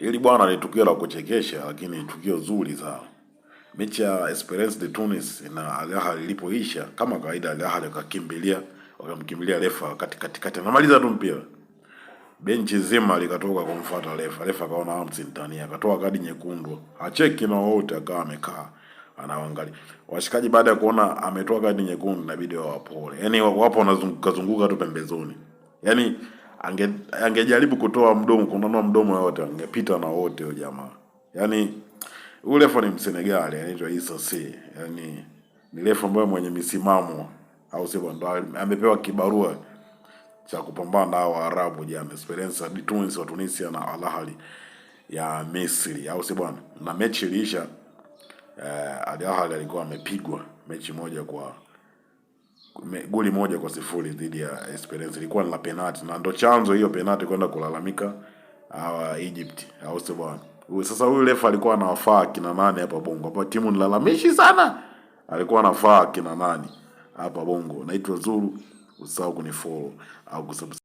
Hili bwana ni tukio la kuchekesha, lakini tukio zuri sana. Mechi ya Esperance de Tunis na Al Ahly ilipoisha, kama kawaida Al Ahly wakamkimbilia refa katikati. Anamaliza tu mpira. Benchi zima likatoka kumfuata refa. Refa akaona hamsintania, akatoa kadi nyekundu. Hacheki na wote, akawa amekaa anaangalia. Washikaji baada ya kuona ametoa kadi nyekundu inabidi wapole. Yaani wapo wanazunguka tu pembezoni. Yaani angejaribu kutoa mdomo, kununua mdomo wote, angepita na wote huyo jamaa. Yaani yule refa ni Msenegali, anaitwa Issa C. Yaani ni refa ambaye mwenye misimamo, au sio? Ndo amepewa kibarua cha kupambana na Waarabu jamaa, Esperance de Tunis wa Tunisia na Al Ahly ya Misri, au sio bwana? Na mechi iliisha, Al Ahly alikuwa amepigwa mechi moja kwa goli 1-0 dhidi ya Esperance. Ilikuwa ni la penalty, na ndo chanzo hiyo penalty kwenda kulalamika Egypt, au sio bwana? Sasa huyu refa alikuwa anawafaa kina nani hapa Bongo? Hapa timu nilalamishi sana. Alikuwa anafaa kina nani hapa Bongo? Naitwa Zuru, usahau kunifollow au kusubscribe.